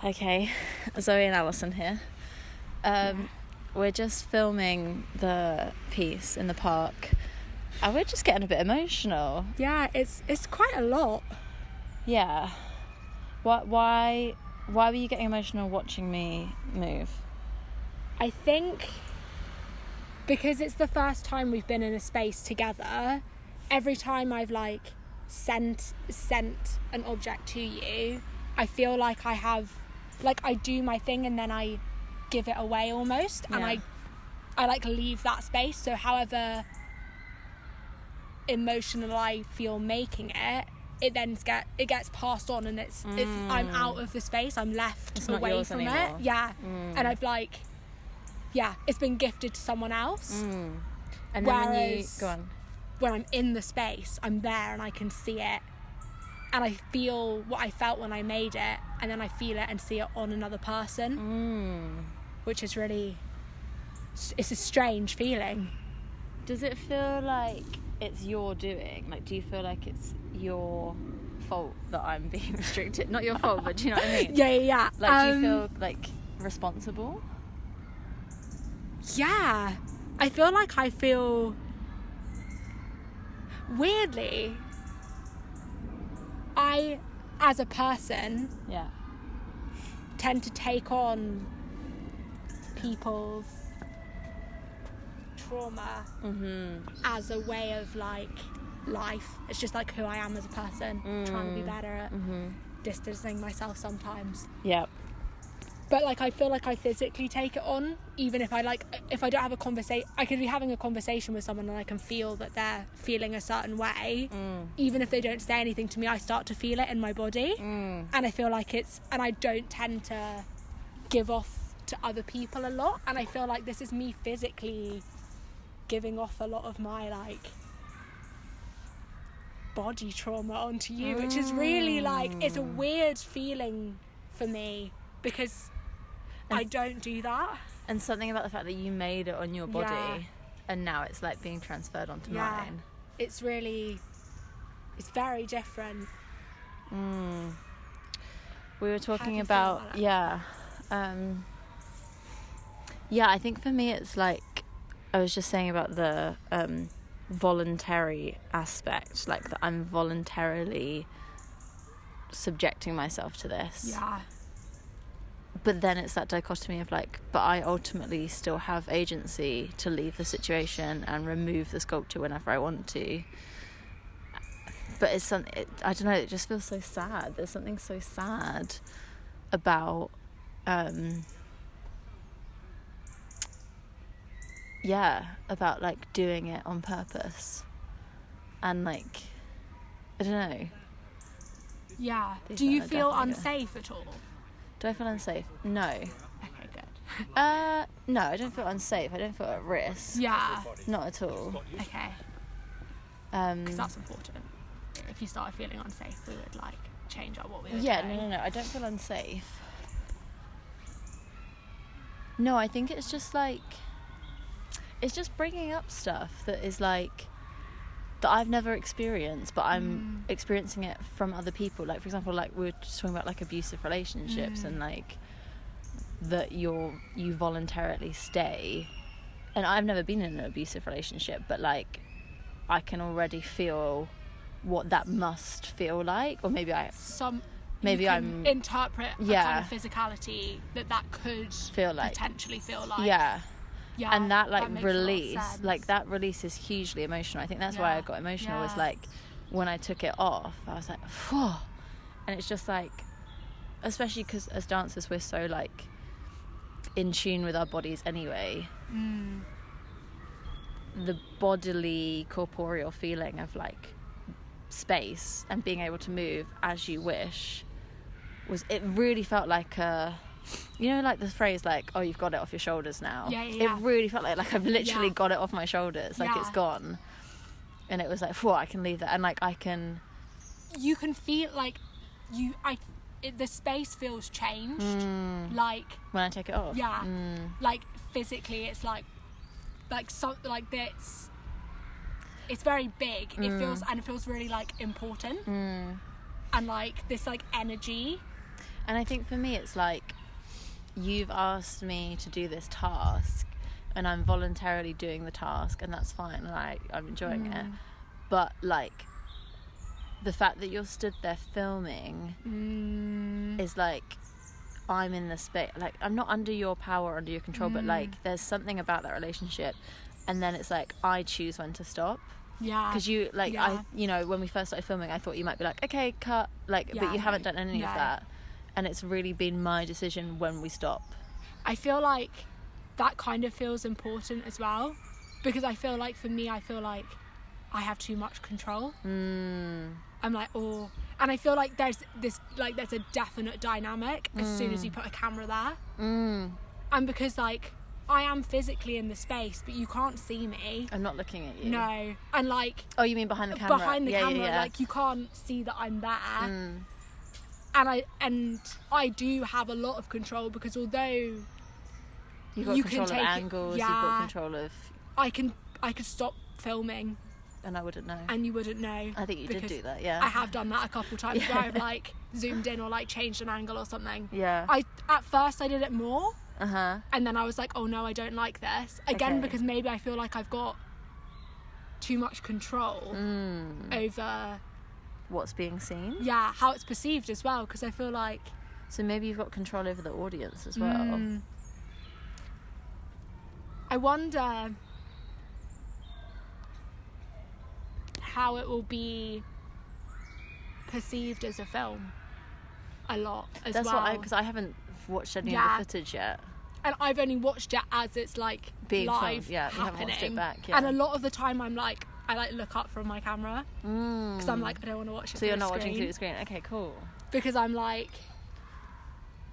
Okay, Zoe and Alison here. We're just filming the piece in the park, and we're just getting a bit emotional. Yeah, it's quite a lot. Yeah. Why were you getting emotional watching me move? I think because it's the first time we've been in a space together. Every time I've sent an object to you, I feel like I do my thing and then I give it away almost, and I leave that space. So however emotional I feel making it, it then gets passed on, and it's I'm out of the space. I'm left away from anymore. it. Yeah, and I've it's been gifted to someone else. And then Whereas when when I'm in the space, I'm there and I can see it, and I feel what I felt when I made it, and then I feel it and see it on another person, which is it's a strange feeling. Does it feel like it's your doing? Like, do you feel like it's your fault that I'm being restricted? Not your fault, but do you know what I mean? Yeah. Like, do you feel responsible? Yeah, I feel weirdly, I as a person tend to take on people's trauma as a way of life. It's just who I am as a person, trying to be better at distancing myself sometimes. Yeah. But I feel like I physically take it on, even if if I don't have a conversation. I could be having a conversation with someone and I can feel that they're feeling a certain way. Even if they don't say anything to me, I start to feel it in my body. And I feel like and I don't tend to give off to other people a lot. And I feel like this is me physically giving off a lot of my body trauma onto you, which is really it's a weird feeling for me, because I don't do that. And something about the fact that you made it on your body, and now it's being transferred onto mine. It's very different. We were talking about I think for me it's I was just saying about the voluntary aspect, that I'm voluntarily subjecting myself to this. But then it's that dichotomy of but I ultimately still have agency to leave the situation and remove the sculpture whenever I want to. But it's something, I don't know, it just feels so sad. There's something so sad about about doing it on purpose, and I don't know. Yeah. Do you feel unsafe at all? Do I feel unsafe? No. Okay, good. No, I don't feel unsafe. I don't feel at risk. Yeah. Not at all. Okay. Because that's important. If you started feeling unsafe, we would change up what we were doing. No. I don't feel unsafe. No, I think it's just it's just bringing up stuff that is that I've never experienced, but I'm experiencing it from other people. For example, we were just talking about abusive relationships, and that you voluntarily stay. And I've never been in an abusive relationship, but I can already feel what that must feel like, or maybe I'm interpret a kind of physicality that could feel potentially feel like. Yeah, and that makes release, a lot of sense. that release is hugely emotional. I think that's why I got emotional. Was when I took it off, I was phew. And it's just especially because as dancers we're so in tune with our bodies anyway. The bodily corporeal feeling of space and being able to move as you wish it really felt the phrase oh, you've got it off your shoulders now. It really felt like I've literally got it off my shoulders. It's gone, and it was phew, I can leave that, and I can. You can feel the space feels changed. When I take it off. Physically, it's it's very big. It feels really important. And this energy. And I think for me it's like, you've asked me to do this task and I'm voluntarily doing the task, and that's fine, and I'm enjoying it. But like, the fact that you're stood there filming is like, I'm in the space, like I'm not under your power, under your control, but like there's something about that relationship, and then it's like I choose when to stop. Yeah, because you like I when we first started filming, I thought you might be like, okay, cut, like, but you haven't done any of that, and it's really been my decision when we stop. I feel like that kind of feels important as well, because I feel like for me, I feel like I have too much control. I'm like, oh, and I feel like there's a definite dynamic as soon as you put a camera there, and because like I am physically in the space, but you can't see me. I'm not looking at you. No, and like, oh, you mean behind the camera? Behind the camera, like you can't see that I'm there. And I do have a lot of control, because although you've got control of angles, you've got control of. I could stop filming. And I wouldn't know. And you wouldn't know. I think you did do that, yeah. I have done that a couple times where I've like zoomed in or like changed an angle or something. Yeah. At first I did it more. And then I was like, oh no, I don't like this. Again, because maybe I feel like I've got too much control over what's being seen. Yeah, how it's perceived as well, because I feel like. So maybe you've got control over the audience as well. I wonder how it will be perceived as a film a lot as well. That's what because I haven't watched any of the footage yet. And I've only watched it as it's like being live filmed. Yeah, you haven't watched it back. Yeah. And a lot of the time I look up from my camera because I'm like, I don't want to watch it. So you're not watching through the screen. Okay, cool. Because I'm like,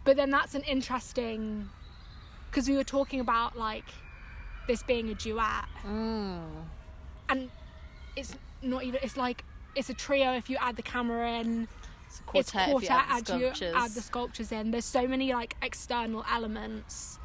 but then that's an interesting, because we were talking about like this being a duet, and it's not even. It's like it's a trio if you add the camera in. It's quartet if you add the sculptures. You add the sculptures in. There's so many like external elements.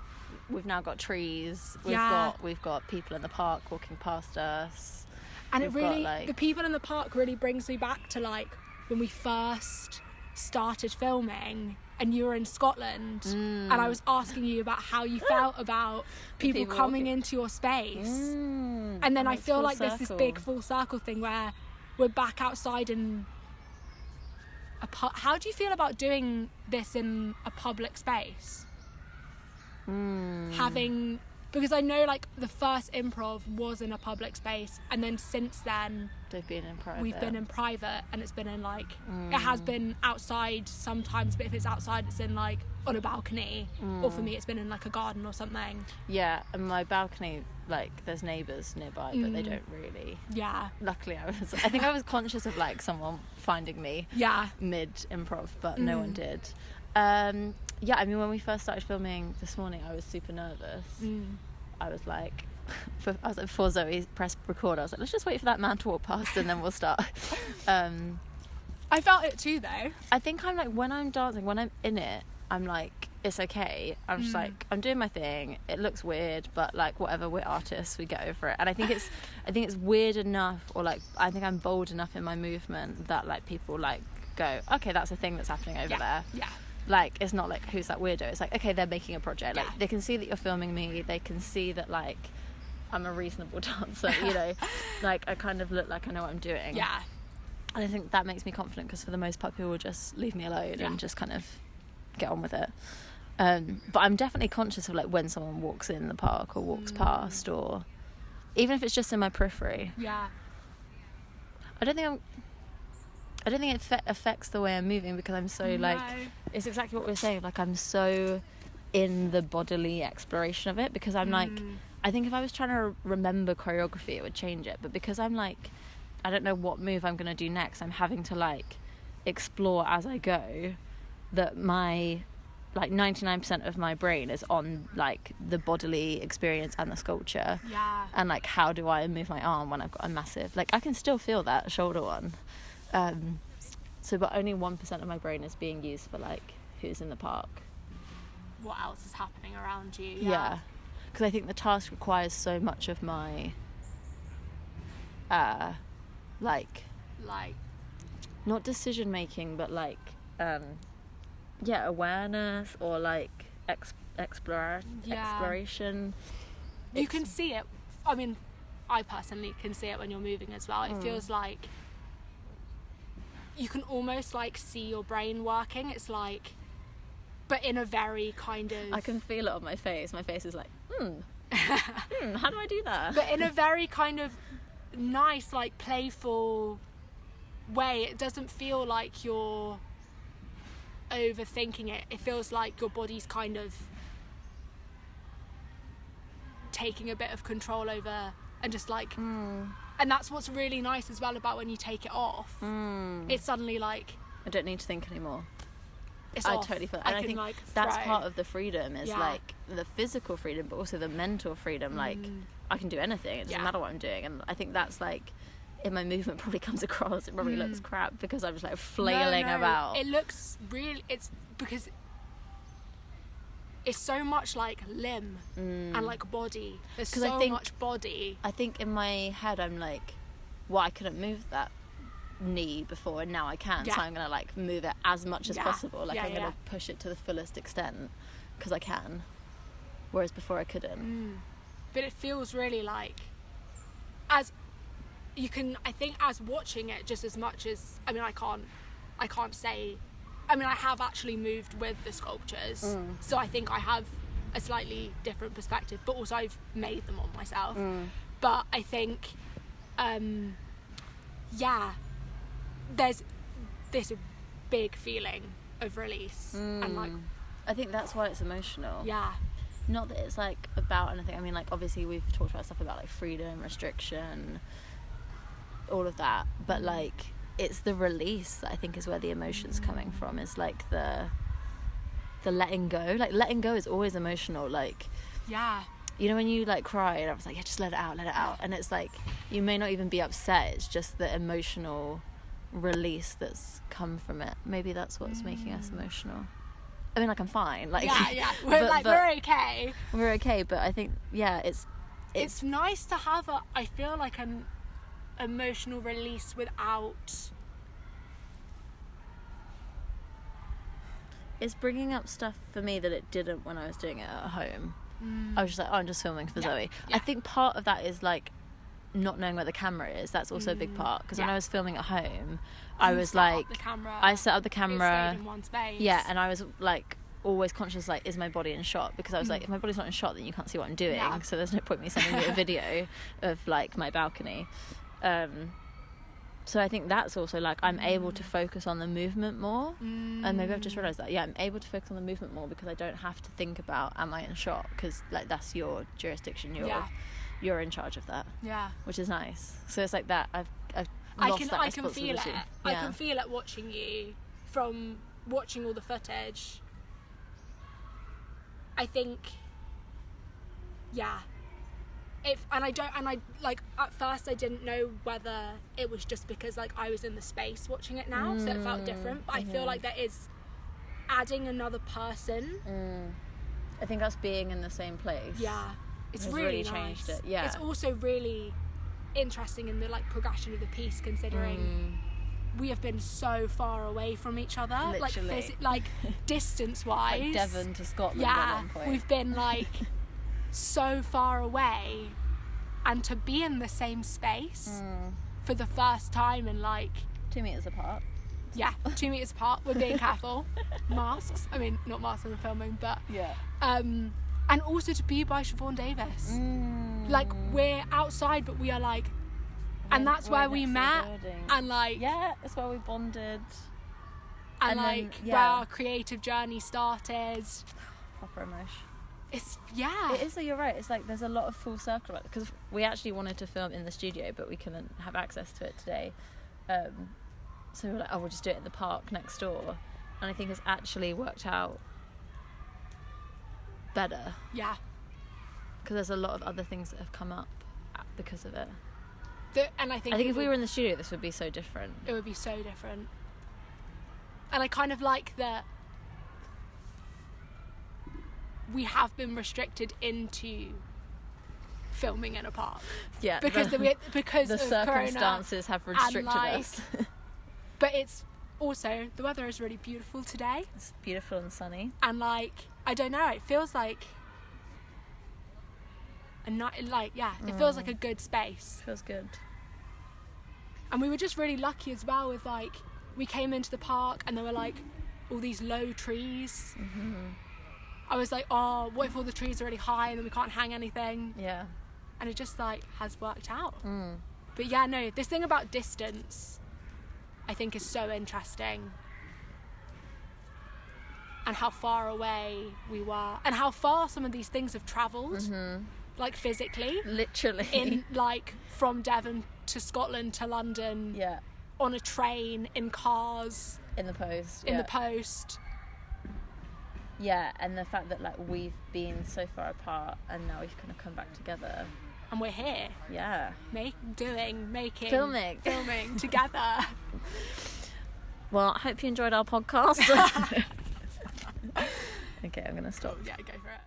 We've now got trees. We've got people in the park walking past us. And it really, the people in the park really brings me back to like when we first started filming and you were in Scotland and I was asking you about how you felt about people coming into your space. And then I feel like there's this big full circle thing where we're back outside in how do you feel about doing this in a public space? Because I know like the first improv was in a public space, and then since then we've been in private, and it's been in like it has been outside sometimes, but if it's outside it's in like on a balcony, or for me it's been in like a garden or something. Yeah, and my balcony, like there's neighbours nearby, but they don't really. Yeah. Luckily I think I was conscious of like someone finding me mid improv, but no one did. Yeah, I mean, when we first started filming this morning, I was super nervous. I was like, before Zoe pressed record, I was like, let's just wait for that man to walk past and then we'll start. I felt it too, though. I think I'm like, when I'm dancing, when I'm in it, I'm like, it's okay. I'm just like, I'm doing my thing. It looks weird, but like, whatever, we're artists, we get over it. And I think it's weird enough, or like, I think I'm bold enough in my movement that like people like go, okay, that's a thing that's happening over there. Yeah. Like, it's not like, who's that weirdo? It's like, okay, they're making a project. Like, they can see that you're filming me. They can see that, like, I'm a reasonable dancer, you know? Like, I kind of look like I know what I'm doing. Yeah. And I think that makes me confident, because for the most part, people will just leave me alone and just kind of get on with it. But I'm definitely conscious of, like, when someone walks in the park or walks past, or even if it's just in my periphery. Yeah. I don't think it affects the way I'm moving, because I'm so like, it's exactly what we were saying, like I'm so in the bodily exploration of it, because I'm like, I think if I was trying to remember choreography it would change it, but because I'm like, I don't know what move I'm going to do next, I'm having to like explore as I go, that my like 99% of my brain is on like the bodily experience and the sculpture, and like how do I move my arm when I've got a massive, like I can still feel that shoulder one. But only 1% of my brain is being used for like who's in the park, what else is happening around you. Because I think the task requires so much of my like not decision making, but like awareness or like exploration. You can see it. I mean, I personally can see it when you're moving as well. It feels like you can almost like see your brain working. It's like, but in a very kind of... I can feel it on my face. My face is like, how do I do that? But in a very kind of nice, like playful way. It doesn't feel like you're overthinking it. It feels like your body's kind of taking a bit of control over and just like and that's what's really nice as well about when you take it off. It's suddenly like I don't need to think anymore. It's I off. totally feel it. And I think like that's throw. part of the freedom is like the physical freedom but also the mental freedom. Like I can do anything, it doesn't matter what I'm doing. And I think that's like in my movement probably comes across, it probably looks crap because I'm just like flailing about. It looks really, it's because it's so much like limb and like body. There's so much body. I think in my head I'm like, well, I couldn't move that knee before and now I can, so I'm gonna like move it as much as possible. Like I'm gonna push it to the fullest extent because I can, whereas before I couldn't. But it feels really like, as you can, I think as watching it just as much as, I mean I can't say, I mean I have actually moved with the sculptures, so I think I have a slightly different perspective, but also I've made them on myself. But I think there's this big feeling of release and like I think that's why it's emotional. Not that it's like about anything. I mean, like obviously we've talked about stuff about like freedom, restriction, all of that, but like it's the release that I think is where the emotion's coming from. Is like the letting go. Like letting go is always emotional. Like you know when you like cry and I was like, yeah, just let it out, and it's like you may not even be upset, it's just the emotional release that's come from it. Maybe that's what's making us emotional. I mean, like I'm fine, like we're okay, but I think it's nice to have I feel like an emotional release without, it's bringing up stuff for me that it didn't when I was doing it at home. I was just like, oh, I'm just filming for Zoe. I think part of that is like not knowing where the camera is. That's also a big part, because when I was filming at home, I was like, I set up the camera, it stayed in one space. and I was like always conscious, like, is my body in shot? Because I was like, if my body's not in shot, then you can't see what I'm doing, so there's no point me sending you a video of like my balcony. So I think that's also like I'm able to focus on the movement more, and maybe I've just realised that I'm able to focus on the movement more because I don't have to think about am I in shot, because like that's your jurisdiction, you're in charge of that, which is nice. So it's like that I've lost that responsibility. I can feel it. I can feel it watching you, from watching all the footage. I think at first I didn't know whether it was just because like I was in the space watching it now, so it felt different, but I feel like that is adding another person. I think us being in the same place it's really nice. Changed it. It's also really interesting in the like progression of the piece, considering we have been so far away from each other. Literally. like distance wise, like Devon to Scotland at one point. We've been like so far away, and to be in the same space for the first time in like 2 meters apart. 2 meters apart. We're being careful. Masks. I mean, not masks when we're filming, but and also to be by Siobhan Davis. Like we're outside, but we are like, and that's where we met, and like it's where we bonded, and like where our creative journey started. Proper emotion. It's it is. You're right. It's like there's a lot of full circle, because we actually wanted to film in the studio, but we couldn't have access to it today. So we were like, oh, we'll just do it in the park next door, and I think it's actually worked out better. Because there's a lot of other things that have come up because of it. And I think if we were in the studio, this would be so different. It would be so different. And I kind of like that we have been restricted into filming in a park. Because the of circumstances Corona, have restricted us. But it's also the weather is really beautiful today. It's beautiful and sunny. And like, I don't know, it feels like it feels like a good space. Feels good. And we were just really lucky as well with like, we came into the park and there were like all these low trees. I was like, oh, what if all the trees are really high and then we can't hang anything? Yeah. And it just like has worked out. But yeah, no, this thing about distance I think is so interesting, and how far away we were and how far some of these things have travelled, like physically, literally, in like from Devon to Scotland to London, yeah, on a train, in cars, in the post, in the post. Yeah, and the fact that like we've been so far apart and now we've kind of come back together. And we're here. Yeah. Filming together. Well, I hope you enjoyed our podcast. Okay, I'm going to stop. Yeah, go for it.